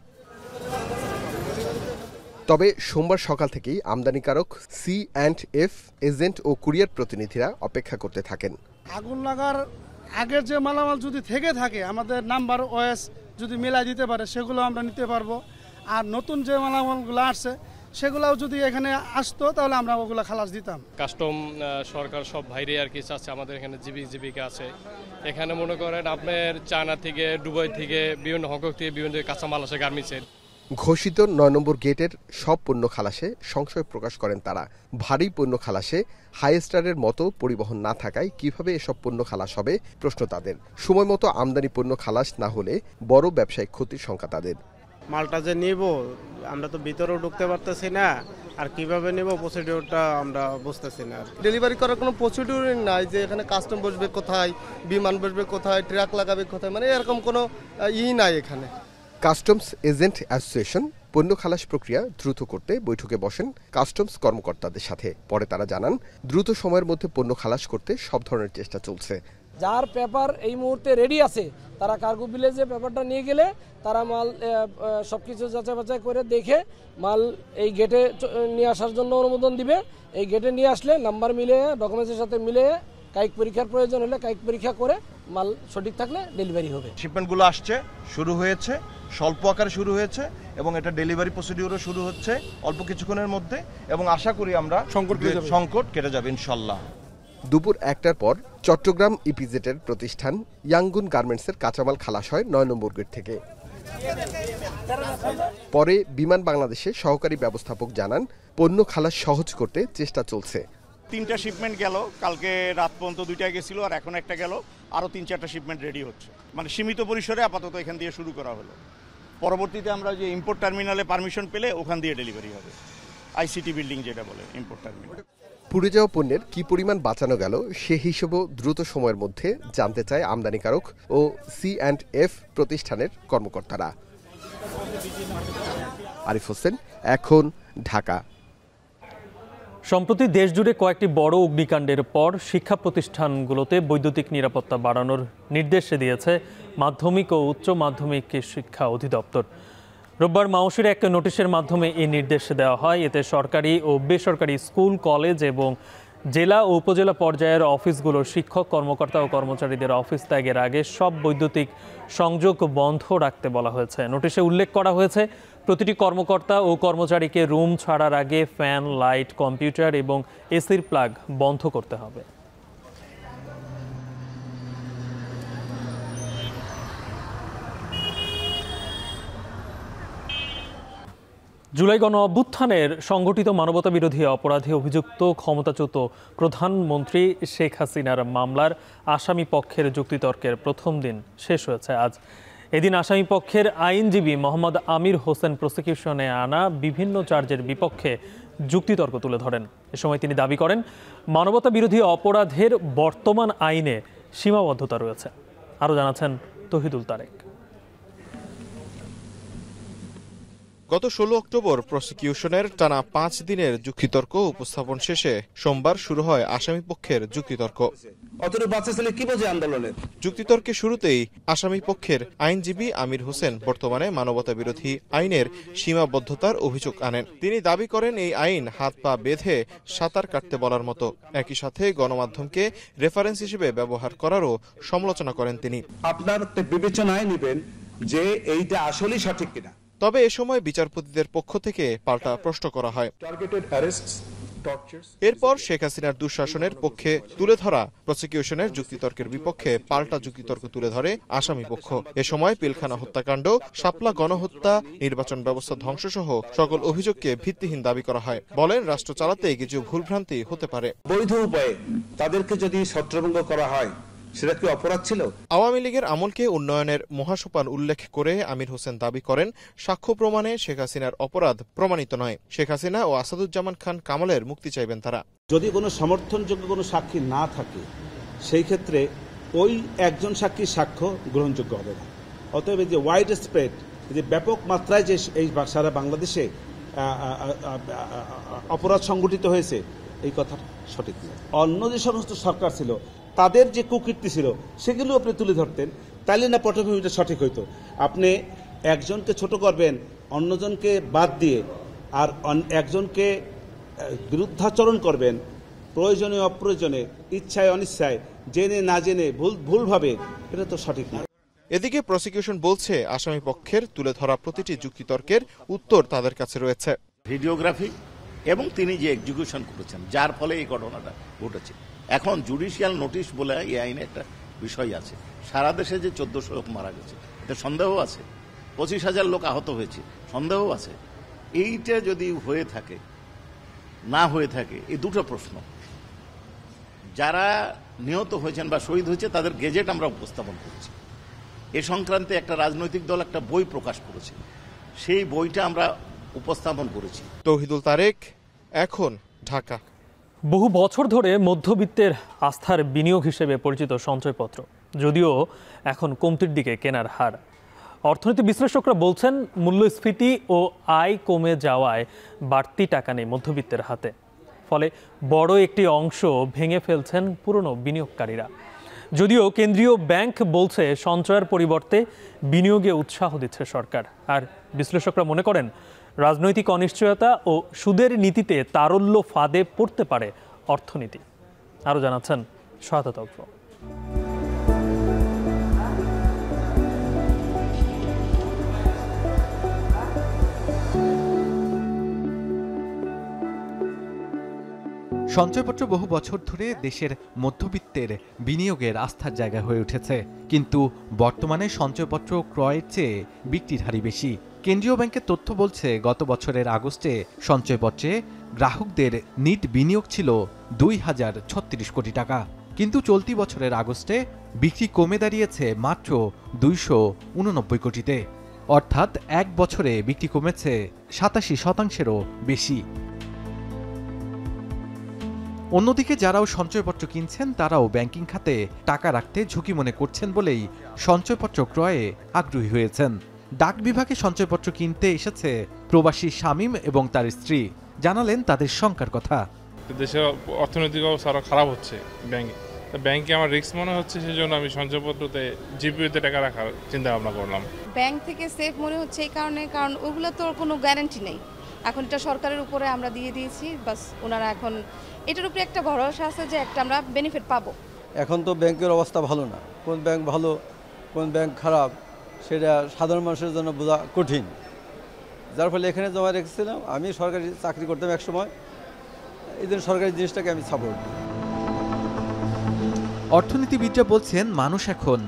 তবে সোমবার সকাল থেকেই আমদানিকারক C&F এজেন্ট ও কুরিয়ার প্রতিনিধিরা অপেক্ষা করতে থাকেন। আগুন লাগার আগের যে মালামাল যদি থেকে থাকে আমাদের নাম্বার ওএস যদি মিলাই দিতে পারে সেগুলো আমরা নিতে পারবো। আর নতুন যে মালামালগুলো আসছে সেগুলোও যদি এখানে আসতো তাহলে আমরা ওগুলো খালাস দিতাম। কাস্টম সরকার সব ভাইরে আর কি চাচ্ছে, আমাদের এখানে জীবিকা আছে। এখানে মনে করেন আপনার চায়না থেকে, দুবাই থেকে, বিভিন্ন হংকং থেকে বিভিন্ন কাঁচামাল আসে গার্মেন্টসের। ঘোষিত 9 নম্বর গেটের সব পণ্য খালাসে সংশয় প্রকাশ করেন তারা। ভারী পণ্য খালাসে হাইস্টারের মতো পরিবহন না থাকায় কিভাবে এসব পণ্য খালাস হবে প্রশ্ন তাদের। সময় মতো আমদানি পণ্য খালাস না হলে বড় ব্যবসায়িক ক্ষতির শঙ্কা তাদের। মালটা যে নিব আমরা তো ভিতরেও ঢুকতে পারতেছি না, আর কিভাবে নেব প্রসিডিউরটা আমরা বুঝতেছি না। ডেলিভারি করার কোনো প্রসিডিউর নাই যে এখানে কাস্টম বসবে কোথায়, বিমান বসবে কোথায়, ট্রাক লাগাবে কোথায়, মানে এরকম কোনো নাই এখানে। কাস্টমস এজেন্ট অ্যাসোসিয়েশন পণ্য খালাস প্রক্রিয়া দ্রুত করতে বৈঠকে বসেন কাস্টমস কর্মকর্তাদের সাথে। পরে তারা জানান দ্রুত সময়ের মধ্যে পণ্য খালাস করতে সব ধরনের চেষ্টা চলছে। যার পেপার এই মুহূর্তে রেডি আছে তারা কার্গো ভিলেজে পেপারটা নিয়ে গেলে তারা মাল সবকিছু যাচাই বাছাই করে দেখে মাল এই গেটে নিয়ে আসার জন্য অনুমোদন দিবে। এই গেটে নিয়ে আসলে নাম্বার মিলে ডকুমেন্টসের সাথে মিলে কায়িক পরীক্ষার প্রয়োজন হলে কায়িক পরীক্ষা করে মাল সঠিক থাকলে ডেলিভারি হবে। শিপমেন্টগুলো আসছে, শুরু হয়েছে, স্বল্প আকারে শুরু হয়েছে এবং এটা ডেলিভারি প্রসিডিউরও শুরু হচ্ছে অল্প কিছুক্ষণের মধ্যে এবং আশা করি আমরা সংকট কেটে যাবে ইনশাল্লাহ। দুপুর 1টার পর চট্টগ্রাম ইপিজেটের প্রতিষ্ঠান ইয়াঙ্গুন গার্মেন্টসের কাঁচামাল খালাস হয় 9 নম্বর গেট থেকে। পরে বিমান বাংলাদেশের সহকারী ব্যবস্থাপক জানান পণ্য খালাস সহজ করতে চেষ্টা চলছে। 3টা শিপমেন্ট গেল, কালকে রাত পর্যন্ত 2টা গেছিল আর এখন একটা গেল, আরও 3-4টা শিপমেন্ট রেডি হচ্ছে। মানে সীমিত পরিসরে আপাতত এখান দিয়ে শুরু করা হলো। পরবর্তীতে আমরা যে ইম্পোর্ট টার্মিনালে পারমিশন পেলে ওখান দিয়ে ডেলিভারি হবে। আইসিটি বিল্ডিং যেটা বলে ইম্পোর্ট টার্মিনাল। পুড়ে যাওয়া পণ্যের কি পরিমাণ বাঁচানো গেল সে হিসেবেও দ্রুত সময়ের মধ্যে জানতে চায় আমদানিকারক ও C&F প্রতিষ্ঠানের কর্মকর্তারা। আরিফ হোসেন, এখন, ঢাকা। সম্প্রতি দেশজুড়ে কয়েকটি বড় অগ্নিকাণ্ডের পর শিক্ষা প্রতিষ্ঠানগুলোতে বৈদ্যুতিক নিরাপত্তা বাড়ানোর নির্দেশ দিয়েছে মাধ্যমিক ও উচ্চ মাধ্যমিক শিক্ষা অধিদপ্তর। রোববার মাউশির এক নোটিশের মাধ্যমে এই নির্দেশ দেওয়া হয়। এতে সরকারি ও বেসরকারি স্কুল, কলেজ এবং জেলা ও উপজেলা পর্যায়ের অফিসগুলোর শিক্ষক, কর্মকর্তা ও কর্মচারীদের অফিস ত্যাগের আগে সব বৈদ্যুতিক সংযোগ বন্ধ রাখতে বলা হয়েছে। নোটিশে উল্লেখ করা হয়েছে প্রতিটি কর্মকর্তা ও কর্মচারীকে রুম ছাড়ার আগে ফ্যান, লাইট, কম্পিউটার এবং এসির প্লাগ বন্ধ করতে হবে। জুলাই গণ অভ্যুত্থানের সংগঠিত মানবতা বিরোধী অপরাধে অভিযুক্ত ক্ষমতাচ্যুত প্রধানমন্ত্রী শেখ হাসিনার মামলার আসামি পক্ষের যুক্তিতর্কের প্রথম দিন শেষ হয়েছে আজ। এদিন আসামি পক্ষের আইনজীবী মোহাম্মদ আমির হোসেন প্রসিকিউশনে আনা বিভিন্ন চার্জের বিপক্ষে যুক্তিতর্ক তুলে ধরেন। এ সময় তিনি দাবি করেন মানবতা বিরোধী অপরাধের বর্তমান আইনে সীমাবদ্ধতা রয়েছে। আরও জানাচ্ছেন তহিদুল তারেক। গত 16 অক্টোবর প্রসিকিউশনের টানা 5 দিনের যুক্তিতর্ক উপস্থাপন শেষে সোমবার শুরু হয় আসামি পক্ষের যুক্তিতর্ক। যুক্তিতর্কের শুরুতেই আসামি পক্ষের আইনজীবী আমির হোসেন বর্তমানে মানবতা বিরোধী আইনের সীমাবদ্ধতার অভিযোগ আনেন। তিনি দাবি করেন এই আইন হাত পা বেঁধে সাঁতার কাটতে বলার মতো, একই সাথে গণমাধ্যমকে রেফারেন্স হিসেবে ব্যবহার করারও সমালোচনা করেন তিনি। আপনার বিবেচনায় নেবেন যে এইটা আসলেই সঠিক কিনা। তবে এ সময় বিচারপতিদের পক্ষ থেকে পাল্টা প্রশ্ন করা হয়। এরপর শেখ হাসিনার দুঃশাসনের পক্ষে তুলে ধরা প্রসিকিউশনের যুক্তিতর্কের বিপক্ষে পাল্টা যুক্তিতর্ক তুলে ধরে আসামি পক্ষ। এ সময় পিলখানা হত্যাকাণ্ড, শাপলা গণহত্যা, নির্বাচন ব্যবস্থা ধ্বংসসহ সকল অভিযোগকে ভিত্তিহীন দাবি করা হয়। বলেন, রাষ্ট্র চালাতে কিছু ভুলভ্রান্তি হতে পারে। বৈধ উপায়ে তাদেরকে যদি ছত্রভঙ্গ করা হয় সেটা কি অপরাধ ছিল? আওয়ামী লীগের আমলকে উন্নয়নের মহাসোপান উল্লেখ করে আমির হোসেন দাবি করেন, সাক্ষ্য প্রমাণে শেখ হাসিনার অপরাধ প্রমাণিত নয়। শেখ হাসিনা ও আসাদুজ্জামান খান কামালের মুক্তি চাইবেন তারা। যদি কোনো সমর্থনযোগ্য কোনো সাক্ষী না থাকে সেই ক্ষেত্রে ওই একজন সাক্ষীর সাক্ষ্য গ্রহণযোগ্য হবে না। অতএব যে ওয়াইড স্প্রেড, যে ব্যাপক মাত্রায় যে এই সারা বাংলাদেশে অপরাধ সংগঠিত হয়েছে, এই কথা সঠিক নয়। অন্য যে সমস্ত সরকার ছিল তাদের যে কুকীর্তি ছিল সেগুলো আপনি তুলে ধরতেন, তাইলে না পটভূমিটা সঠিক হইতো। আপনি একজনকে ছোট করবেন অন্যজনকে বাদ দিয়ে, আর একজনকে বিরুদ্ধাচরণ করবেন প্রয়োজনে অপ্রয়োজনে, ইচ্ছায় অনিচ্ছায়, জেনে না জেনে, ভুলভাবে, এটা তো সঠিক নয়। এদিকে প্রসিকিউশন বলছে, আসামি পক্ষের তুলে ধরা প্রতিটি যুক্তিতর্কের উত্তর তাদের কাছে রয়েছে। ভিডিওগ্রাফি এবং তিনি যে এক্সিকিউশন করেছেন, যার ফলে এই ঘটনাটা ঘটেছে। এখন জুডিশিয়াল নোটিশ বলে এই আইনে একটা বিষয় আছে। সারা দেশে যে 1400 লোক মারা গেছে, এতে সন্দেহ আছে। 25,000 লোক আহত হয়েছে, সন্দেহ আছে। এইটা যদি হয়ে থাকে, না হয়ে থাকে, এই দুটো প্রশ্ন। যারা নিহত হয়েছেন বা শহীদ হয়েছে তাদের গেজেট আমরা উপস্থাপন করেছি। এ সংক্রান্তে একটা রাজনৈতিক দল একটা বই প্রকাশ করেছে, সেই বইটা আমরা উপস্থাপন করেছি। তৌহিদুল তারেক, এখন, ঢাকা। বহু বছর ধরে মধ্যবিত্তের আস্থার বিনিয়োগ হিসেবে পরিচিত সঞ্চয়পত্র যদিও এখন কমতির দিকে কেনার হার। অর্থনীতি বিশ্লেষকরা বলছেন, মূল্যস্ফীতি ও আয় কমে যাওয়ায় বাড়তি টাকা নেই মধ্যবিত্তের হাতে। ফলে বড় একটি অংশ ভেঙে ফেলছেন পুরনো বিনিয়োগকারীরা। যদিও কেন্দ্রীয় ব্যাংক বলছে সঞ্চয়ের পরিবর্তে বিনিয়োগে উৎসাহ দিচ্ছে সরকার। আর বিশ্লেষকরা মনে করেন, রাজনৈতিক অনিশ্চয়তা ও সুদের নীতিতে তারল্য ফাঁদে পড়তে পারে অর্থনীতি। আরও জানাচ্ছেন শাহাদাত অফ। সঞ্চয়পত্র বহু বছর ধরে দেশের মধ্যবিত্তের বিনিয়োগের আস্থার জায়গা হয়ে উঠেছে, কিন্তু বর্তমানে সঞ্চয়পত্র ক্রয়ের চেয়ে বিক্রির হারই বেশি। কেন্দ্রীয় ব্যাংকের তথ্য বলছে, গত বছরের আগস্টে সঞ্চয়পত্রে গ্রাহকদের নিট বিনিয়োগ ছিল 2036 কোটি টাকা, কিন্তু চলতি বছরের আগস্টে বিক্রি কমে দাঁড়িয়েছে মাত্র 289 কোটিতে। অর্থাৎ এক বছরে বিক্রি কমেছে 87%-এরও বেশি। অন্যদিকে যারাও সঞ্চয়পত্র কিনছেন তারাও ব্যাংকিং খাতে টাকা রাখতে ঝুঁকি মনে করছেন বলেই সঞ্চয়পত্র ক্রয়ে আগ্রহী হয়েছেন। ডাক বিভাগে সঞ্চয়পত্র কিনতে এসেছে প্রবাসী শামীম এবং তার স্ত্রী, জানালেন তাদের শঙ্কার কথা। দেশের অর্থনৈতিক অবস্থা আরো খারাপ হচ্ছে, ব্যাংকে আমার রিস্ক মনে হচ্ছে, সেজন্য আমি সঞ্চয়পত্রতে জিপিওতে টাকা রাখার চিন্তা ভাবনা করলাম। ব্যাংক থেকে সেফ মনে হচ্ছে এই কারণে, কারণ ওগুলো তো কোনো গ্যারান্টি নেই। এখন এটা সরকারের উপরে আমরা দিয়ে দিয়েছি, বাস ওনারা এখন এটার উপরে একটা ভরসা আছে যে একটা আমরা বেনিফিট পাবো। এখন তো ব্যাংকের অবস্থা ভালো না, কোন ব্যাংক ভালো কোন ব্যাংক খারাপ সেটা সাধারণ মানুষের জন্য বোঝা কঠিন। যার ফলে এখানে জমা রেখেছিলাম। আমি সরকারি চাকরি করতাম এক সময়, এই জন্য সরকারি জিনিসটাকে আমি সাপোর্ট দিই। অর্থনীতিবিদরা বলছেন, মানুষ এখন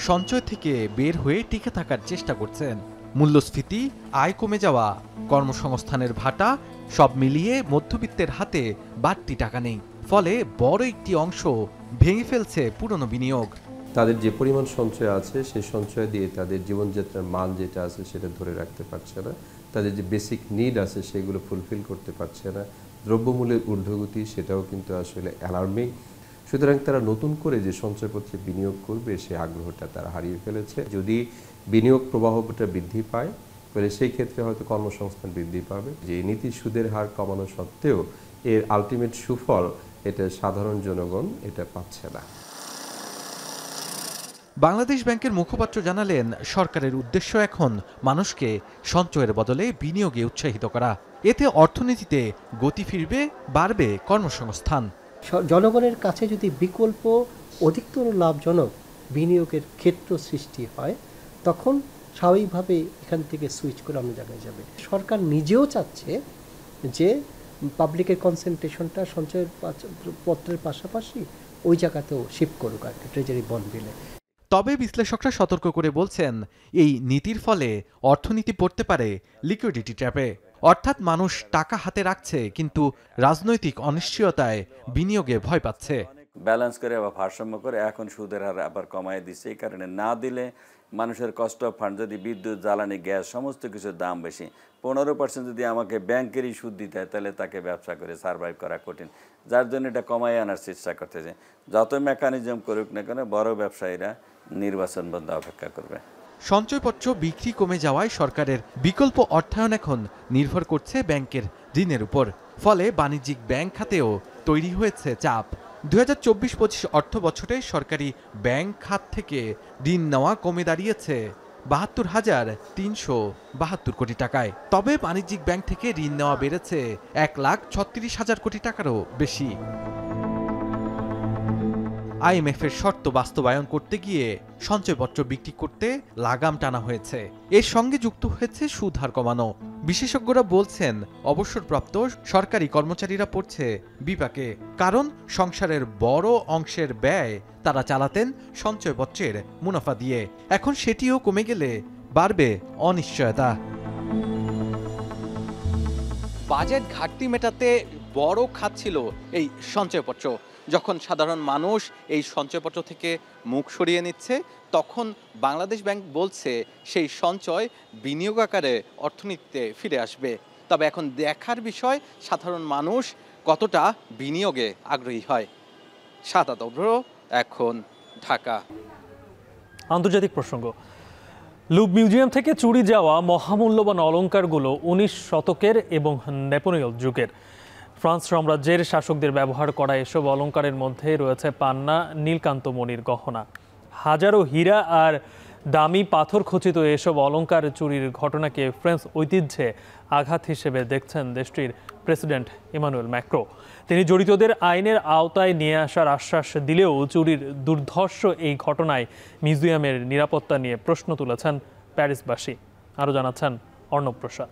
সঞ্চয় থেকে বের হয়ে টিকে থাকার চেষ্টা করছেন। মূল্যস্ফীতি, আয় কমে যাওয়া, কর্মসংস্থানের ভাটা সব মিলিয়ে মধ্যবিত্তের হাতে বাড়তি টাকা নেই। ফলে বড় একটি অংশ ভেঙে ফেলছে পুরনো বিনিয়োগ। তাদের যে পরিমাণ সঞ্চয় আছে সেই সঞ্চয় দিয়ে তাদের জীবনযাত্রার মান যেটা আছে সেটা ধরে রাখতে পারছে না। তাদের যে বেসিক নিড আছে সেগুলো ফুলফিল করতে পারছে না। দ্রব্যমূল্যের ঊর্ধ্বগতি সেটাও কিন্তু আসলে অ্যালার্মিং। সুতরাং তারা নতুন করে যে সঞ্চয়পত্রে বিনিয়োগ করবে সে আগ্রহটা তারা হারিয়ে ফেলেছে। যদি বিনিয়োগ প্রবাহটা বৃদ্ধি পায় তাহলে সেই ক্ষেত্রে হয়তো কর্মসংস্থান বৃদ্ধি পাবে। যে নীতি সুদের হার কমানো সত্ত্বেও এর আলটিমেট সুফল এটা সাধারণ জনগণ এটা পাচ্ছে না। বাংলাদেশ ব্যাংকের মুখপাত্র জানালেন, সরকারের উদ্দেশ্য এখন মানুষকে সঞ্চয়ের বদলে বিনিয়োগে উৎসাহিত করা। এতে অর্থনীতিতে গতি ফিরবে, বাড়বে কর্মসংস্থান। জনগণের কাছে যদি বিকল্প অধিকতর লাভজনক বিনিয়োগের ক্ষেত্র সৃষ্টি হয় তখন স্বাভাবিকভাবে এখান থেকে সুইচ করে অন্য জায়গায় যাবে। সরকার নিজেও চাচ্ছে যে পাবলিকের কনসেন্ট্রেশনটা সঞ্চয়ের পত্রের পাশাপাশি ওই জায়গাতেও শিফট করুক আর কি, ট্রেজারি বন্ড বিলে। তবে বিশ্লেষকরা সতর্ক করে বলছেন, এই নীতির ফলে অর্থনীতি পড়তে পারে লিকুইডিটি ট্র্যাপে। অর্থাৎ মানুষ টাকা হাতে রাখছে কিন্তু রাজনৈতিক অনিশ্চয়তায় বিনিয়োগে ভয় পাচ্ছে। ব্যালেন্স করে আবার ভারসাম্য করে এখন সুদের হার আবার কমায় দিচ্ছে। এই কারণে না দিলে মানুষের কস্ট অফ ফান্ড, যদি বিদ্যুৎ, জ্বালানি, গ্যাস সমস্ত কিছুর দাম বেশি, 15% যদি আমাকে ব্যাংকেরই সুদ দিতে হয় তাহলে তাকে ব্যবসা করে সার্ভাইভ করা কঠিন। যার জন্য এটা কমায় আনার চেষ্টা করতেছে। যত মেকানিজম করুক না কেন বড় ব্যবসায়ীরা নির্বাচন বন্ধ অপেক্ষা করবে। সঞ্চয়পত্র বিক্রি কমে যাওয়ায় সরকারের বিকল্প অর্থায়ন এখন নির্ভর করছে ব্যাংকের ঋণের উপর। ফলে বাণিজ্যিক ব্যাংক খাতেও তৈরি হয়েছে চাপ। 2024-25 অর্থ বছরে সরকারি ব্যাংক খাত থেকে ঋণ নেওয়া কমে দাঁড়িয়েছে 72,372 কোটি টাকায়। তবে বাণিজ্যিক ব্যাংক থেকে ঋণ নেওয়া বেড়েছে 1,36,000 কোটি টাকারও বেশি। আইএমএফের শর্ত বাস্তবায়ন করতে গিয়ে সঞ্চয়পত্র বিক্রি করতে লাগাম টানা হয়েছে। এর সঙ্গে যুক্ত হয়েছে সুদ হার কমানো। বিশেষজ্ঞরা বলছেন, অবসরপ্রাপ্ত সরকারি কর্মচারীরা পড়ছে বিপাকে। কারণ সংসারের বড় অংশের ব্যয় তারা চালাতেন সঞ্চয়পত্রের মুনাফা দিয়ে। এখন সেটিও কমে গেলে বাড়বে অনিশ্চয়তা। বাজেট ঘাটতি মেটাতে বড় খাত ছিল এই সঞ্চয়পত্র। যখন সাধারণ মানুষ এই সঞ্চয়পত্র থেকে মুখ সরিয়ে নিচ্ছে তখন বাংলাদেশ ব্যাংক বলছে সেই সঞ্চয় বিনিয়োগ আকারে অর্থনীতিতে ফিরে আসবে। তবে এখন দেখার বিষয় সাধারণ মানুষ কতটা বিনিয়োগে আগ্রহী হয়। সাদাত অভ্র, এখন ঢাকা। আন্তর্জাতিক প্রসঙ্গ। লুভ মিউজিয়াম থেকে চুরি যাওয়া মহামূল্যবান অলংকারগুলো 19 শতকের এবং নেপোলিয়ন যুগের। ফ্রান্স সাম্রাজ্যের শাসকদের ব্যবহার করা এসব অলংকারের মধ্যে রয়েছে পান্না, নীলকান্তমণির গহনা। হাজারো হীরা আর দামি পাথর খচিত এসব অলংকার চুরির ঘটনাকে ফ্রেঞ্চ ঐতিহ্যে আঘাত হিসেবে দেখছেন দেশটির প্রেসিডেন্ট ইমানুয়েল ম্যাক্রো। তিনি জড়িতদের আইনের আওতায় নিয়ে আসার আশ্বাস দিলেও চুরির দুর্ধর্ষ এই ঘটনায় মিউজিয়ামের নিরাপত্তা নিয়ে প্রশ্ন তুলেছেন প্যারিসবাসী। আরও জানাচ্ছেন অর্ণব প্রসাদ।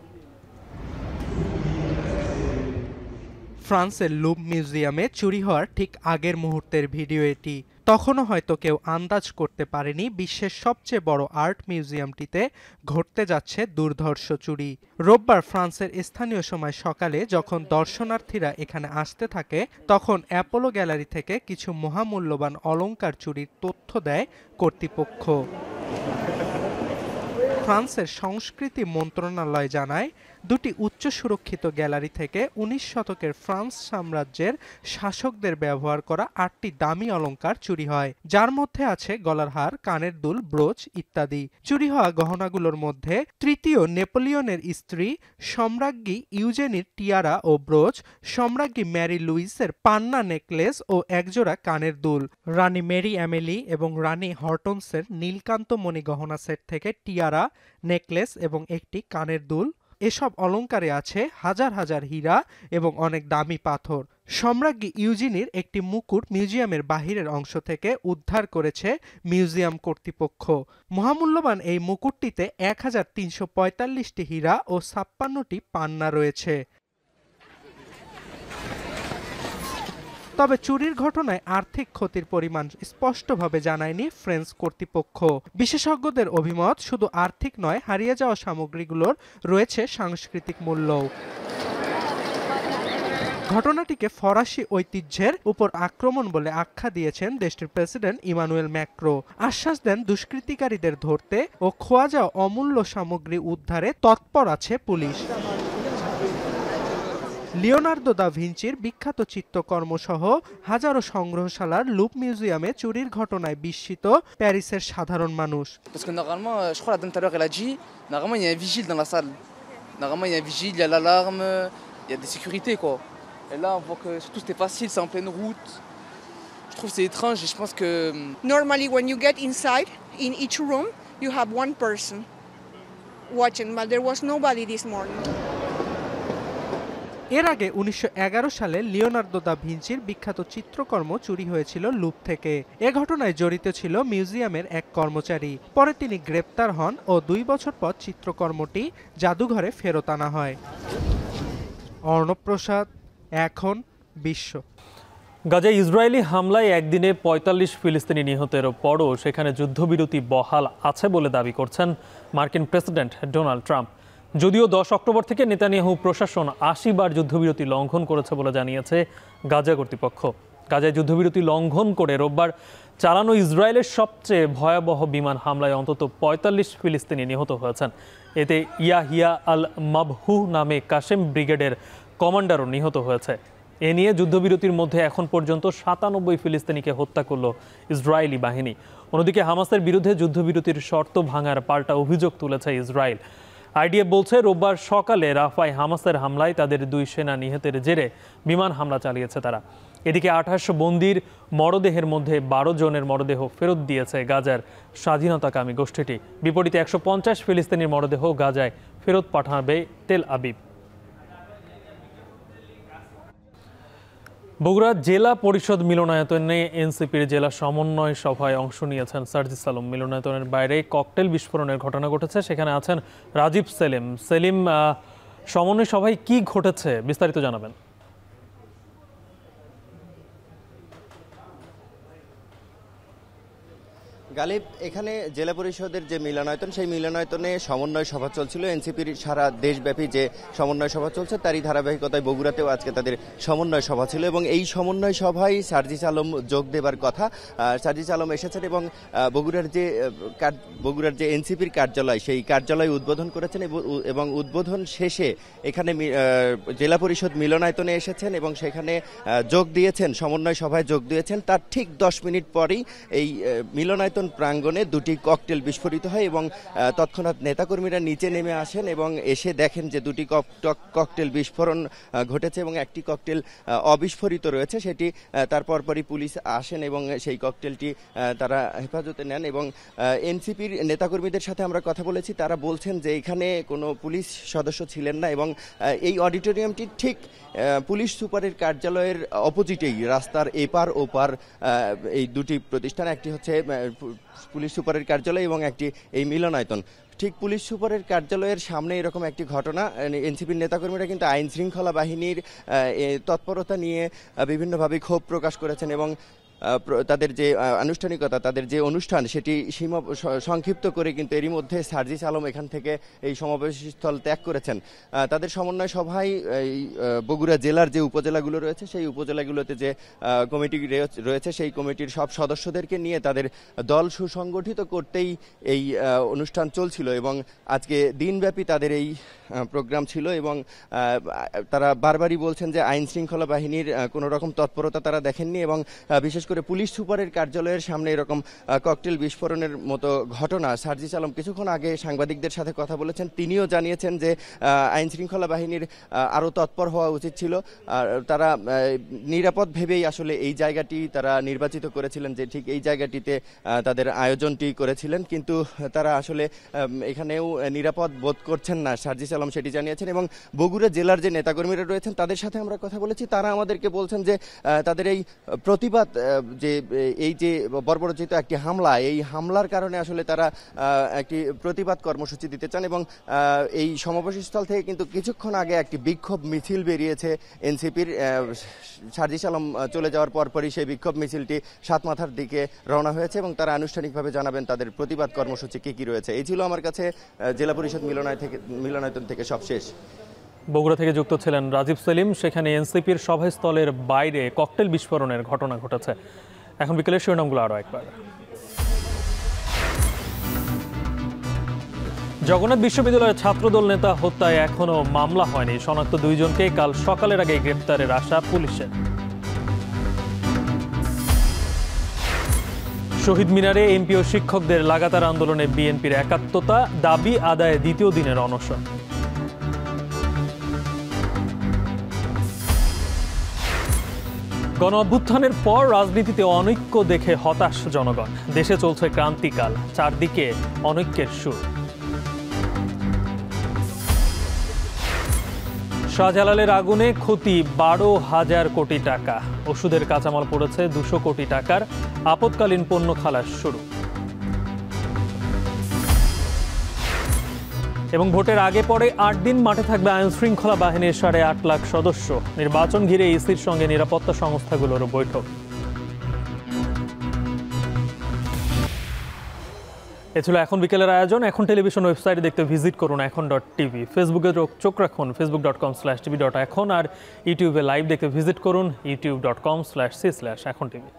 ফ্রান্সের লুভ মিউজিয়ামে চুরি হওয়ার ঠিক আগের মুহূর্তের ভিডিও এটি। তখনও হয়তো কেউ আন্দাজ করতে পারেনি বিশ্বের সবচেয়ে বড় আর্ট মিউজিয়ামটিতে ঘটতে যাচ্ছে দুর্ধর্ষ চুরি। রোববার ফ্রান্সের স্থানীয় সময় সকালে যখন দর্শনার্থীরা এখানে আসতে থাকে তখন অ্যাপোলো গ্যালারি থেকে কিছু মহামূল্যবান অলংকার চুরির তথ্য দেয় কর্তৃপক্ষ। ফ্রান্সের সংস্কৃতি মন্ত্রণালয় জানায়, দুটি উচ্চ সুরক্ষিত গ্যালারি থেকে 19 শতকের ফ্রান্স সাম্রাজ্যের শাসকদের ব্যবহার করা 8টি দামি অলংকার চুরি হয়, যার মধ্যে আছে গলার হার, কানের দুল, ব্রোচ ইত্যাদি। চুরি হওয়া গহনাগুলোর মধ্যে তৃতীয় নেপোলিয়নের স্ত্রী সম্রাজ্ঞী ইউজেনির টিয়ারা ও ব্রোচ, সম্রাজ্ঞী ম্যারি লুইসের পান্না নেকলেস ও একজোড়া কানের দুল, রানী মেরি অ্যামেলি এবং রানী হর্টনসের নীলকান্তমণি গহনা সেট থেকে টিয়ারা, নেকলেস এবং একটি কানের দুল। এসব অলংকারে আছে হাজার হাজার হীরা এবং অনেক দামি পাথর। সম্রাজ্ঞী ইউজিনির একটি মুকুট মিউজিয়ামের বাহিরের অংশ থেকে উদ্ধার করেছে মিউজিয়াম কর্তৃপক্ষ। মহামূল্যবান এই মুকুটটিতে 1345টি হীরা ও 56টি পান্না রয়েছে। তবে চুরির ঘটনায় আর্থিক ক্ষতির পরিমাণ স্পষ্টভাবে জানায়নি ফ্রেঞ্চ কর্তৃপক্ষ। বিশেষজ্ঞদের অভিমত, শুধু আর্থিক নয়, হারিয়ে যাওয়া সামগ্রীগুলোর রয়েছে সাংস্কৃতিক মূল্যও। ঘটনাটিকে ফরাসি ঐতিহ্যের উপর আক্রমণ বলে আখ্যা দিয়েছেন দেশটির প্রেসিডেন্ট ইমানুয়েল ম্যাক্রো। আশ্বাস দেন দুষ্কৃতিকারীদের ধরতে ও খোয়া যাওয়া অমূল্য সামগ্রী উদ্ধারে তৎপর আছে পুলিশ। লিওনার্দো দা ভিঞ্চির বিখ্যাত চিত্রকর্মসহ হাজারো সংগ্রহশালার লুপ মিউজিয়ামে চুরির ঘটনায় বিস্মিত প্যারিসের সাধারণ মানুষ। Parce que normalement, je crois la dame tout à l'heure elle a dit, normalement il y a un vigile dans la salle. Normalement il y a un vigile, il y a l'alarme, il y a des sécurités quoi. Et là on voit que surtout c'était facile, c'est en pleine route. Je trouve que c'est étrange et je pense que normally when you get inside in each room you have one person watching, but there was nobody this morning. এর আগে 1911 সালে লিওনার্দো দা ভিঞ্চির বিখ্যাত চিত্রকর্ম চুরি হয়েছিল লুপ থেকে। এ ঘটনায় জড়িত ছিল মিউজিয়ামের এক কর্মচারী। পরে তিনি গ্রেপ্তার হন ও 2 বছর পর চিত্রকর্মটি জাদুঘরে ফেরত আনা হয়। অর্ণব প্রসাদ, এখন বিশ্ব। গাজায় ইসরায়েলি হামলায় একদিনে 45 ফিলিস্তিনি নিহতের পরও সেখানে যুদ্ধবিরতি বহাল আছে বলে দাবি করছেন মার্কিন প্রেসিডেন্ট ডোনাল্ড ট্রাম্প। যদিও 10 অক্টোবর থেকে নেতানিয়াহু প্রশাসন 80 বার যুদ্ধবিরতি লঙ্ঘন করেছে বলে জানিয়েছে গাজা কর্তৃপক্ষ। গাজায় যুদ্ধবিরতি লঙ্ঘন করে রোববার চালানো ইসরায়েলের সবচেয়ে ভয়াবহ বিমান হামলায় অন্তত 45 ফিলিস্তিনি নিহত হয়েছেন। এতে ইয়াহিয়া আল মাবহু নামে কাশেম ব্রিগেডের কমান্ডারও নিহত হয়েছে। এ নিয়ে যুদ্ধবিরতির মধ্যে এখন পর্যন্ত 97 ফিলিস্তিনিকে হত্যা করল ইসরায়েলি বাহিনী। অন্যদিকে হামাসের বিরুদ্ধে যুদ্ধবিরতির শর্ত ভাঙার পাল্টা অভিযোগ তুলেছে ইসরায়েল। আইডিএফ বলছে রোববার সকালে রাফায় হামাসের হামলায় তাদের 2 সেনা নিহতের জেরে বিমান হামলা চালিয়েছে তারা। এদিকে 28 বন্দির মরদেহের মধ্যে 12 জনের মরদেহ ফেরত দিয়েছে গাজার স্বাধীনতাকামী গোষ্ঠীটি। বিপরীতে 150 ফিলিস্তিনির মরদেহ গাজায় ফেরত পাঠাবে তেল আবিব। বগুড়া জেলা পরিষদ মিলনায়তনে এনসিপির জেলা সমন্বয় সভায় অংশ নিয়েছেন সার্জিস আলম। মিলনায়তনের বাইরে ককটেল বিস্ফোরণের ঘটনা ঘটেছে, সেখানে আছেন রাজীব সেলিম। সেলিম, সমন্বয় সভায় কি ঘটেছে বিস্তারিত জানাবেন। গালিব, এখানে জেলা পরিষদের যে মিলনায়তন, সেই মিলনায়তনে সমন্বয় সভা চলছিল। এনসিপির সারা দেশব্যাপী যে সমন্বয় সভা চলছে তারই ধারাবাহিকতায় বগুড়াতেও আজকে তাদের সমন্বয় সভা ছিল এবং এই সমন্বয় সভায় সার্জিস আলম যোগ দেবার কথা। সার্জিস আলম এসেছেন এবং বগুড়ার যে এনসিপির কার্যালয়, সেই কার্যালয় উদ্বোধন করেছেন এবং উদ্বোধন শেষে এখানে জেলা পরিষদ মিলনায়তনে এসেছেন এবং সেখানে যোগ দিয়েছেন, সমন্বয় সভায় যোগ দিয়েছেন। তার ঠিক 10 মিনিট পরেই এই মিলনায়তন প্রাঙ্গণে 2টি ককটেল বিস্ফোরিত হয় এবং তৎক্ষণাৎ নেতাকর্মীরা নিচে নেমে আসেন এবং এসে দেখেন যে 2টি ককটেল বিস্ফোরণ ঘটেছে এবং একটি ককটেল অবিস্ফোরিত রয়েছে। সেটি তারপরই পুলিশ আসেন এবং সেই ককটেলটি তারা হেফাজতে নেন এবং এনসিপির নেতাকর্মীদের সাথে আমরা কথা বলেছি, তারা বলছেন যে এখানে কোনো পুলিশ সদস্য ছিলেন না এবং এই অডিটোরিয়ামটি ঠিক পুলিশ সুপারের কার্যালয়ের অপোজিটেই, রাস্তার এপার ওপার এই 2টি প্রতিষ্ঠান, একটি হচ্ছে পুলিশ সুপারের কার্যালয় এবং একটি এই মিলনায়তন। ঠিক পুলিশ সুপারের কার্যালয়ের সামনে এরকম একটি ঘটনা। এনসিপির নেতাকর্মীরা কিন্তু আইন শৃঙ্খলা বাহিনীর তৎপরতা নিয়ে বিভিন্নভাবে ক্ষোভ প্রকাশ করেছেন এবং তাদের যে আনুষ্ঠানিকতা, তাদের যে অনুষ্ঠান, সেটি সংক্ষিপ্ত করে কিন্তু এরই মধ্যে সার্জিস আলম এখান থেকে এই সমাবেশস্থল ত্যাগ করেছেন। তাদের সমন্বয় সভায় এই বগুড়া জেলার যে উপজেলাগুলো রয়েছে, সেই উপজেলাগুলোতে যে কমিটি রয়েছে, সেই কমিটির সব সদস্যদেরকে নিয়ে তাদের দল সুসংগঠিত করতেই এই অনুষ্ঠান চলছিল এবং আজকে দিনব্যাপী তাদের এই প্রোগ্রাম ছিল এবং তারা বারবারই বলছেন যে আইন শৃঙ্খলা বাহিনীর কোনো রকম তৎপরতা তারা দেখেননি এবং বিশেষ করে পুলিশ সুপারের কার্যালয়ের সামনে এরকম ককটেল বিস্ফোরণের মতো ঘটনা। সার্জিস আলম কিছুক্ষণ আগে সাংবাদিকদের সাথে কথা বলেছেন, তিনিও জানিয়েছেন যে আইন শৃঙ্খলা বাহিনীর আরও তৎপর হওয়া উচিত ছিল। তারা নিরাপদ ভেবেই আসলে এই জায়গাটি তারা নির্বাচিত করেছিলেন, যে ঠিক এই জায়গাটিতে তাদের আয়োজনটি করেছিলেন, কিন্তু তারা আসলে এখানেও নিরাপদ বোধ করছেন না, সার্জিস আলম সেটি জানিয়েছেন। এবং বগুড়া জেলার যে নেতাকর্মীরা রয়েছেন তাদের সাথে আমরা কথা বলেছি, তারা আমাদেরকে বলছেন যে তাদের এই প্রতিবাদ, যে এই যে বর্বরোচিত একটি হামলা, এই হামলার কারণে আসলে তারা একটি প্রতিবাদ কর্মসূচি দিতে চান এবং এই সমাবেশস্থল থেকে কিন্তু কিছুক্ষণ আগে একটি বিক্ষোভ মিছিল বেরিয়েছে এনসিপির। সার্জিস আলম চলে যাওয়ার পরপরই সেই বিক্ষোভ মিছিলটি সাতমাথার দিকে রওনা হয়েছে এবং তারা আনুষ্ঠানিকভাবে জানাবেন তাদের প্রতিবাদ কর্মসূচি কি রয়েছে। এই ছিল আমার কাছে জেলা পরিষদ মিলনায়তন থেকে সবশেষ। বগুড়া থেকে যুক্ত ছিলেন রাজীব সেলিম। সেখানে এনসিপির সভাস্থলের বাইরে ককটেল বিস্ফোরণের ঘটনা ঘটেছে। এখন বিকেলের শিরোনামগুলো আরও একবার। জগন্নাথ বিশ্ববিদ্যালয়ের ছাত্রদল নেতা হত্যায় এখনো মামলা হয়নি। শনাক্ত 2 জনকে কাল সকালের আগে গ্রেপ্তারের আশা পুলিশের। শহীদ মিনারে এমপি ও শিক্ষকদের লাগাতার আন্দোলনে বিএনপির একাত্মতা, দাবি আদায়ে 2য় দিনের অনশন। গণ অভ্যুত্থানের পর রাজনীতিতে অনৈক্য দেখে হতাশ জনগণ। দেশে চলছে ক্রান্তিকাল, চারদিকে অনৈক্যের সুর। শাহজালালের আগুনে ক্ষতি 12,000 কোটি টাকা। ওষুধের কাঁচামাল পড়েছে 200 কোটি টাকার। আপৎকালীন পণ্য খালাস শুরু। এবং ভোটের আগে পরে 8 দিন মাঠে থাকবে আইন শৃঙ্খলা বাহিনীর 8.5 লাখ সদস্য। নির্বাচন ঘিরে ইসির সঙ্গে নিরাপত্তা সংস্থাগুলোরও বৈঠক। এ ছিল এখন বিকেলের আয়োজন। এখন টেলিভিশন ওয়েবসাইটে দেখতে ভিজিট করুন এখন.টিভি। ফেসবুকে চোখ রাখুন facebook.com/tv.এখন, আর ইউটিউবে লাইভ দেখতে ভিজিট করুন youtube.com/c/এখন টিভি।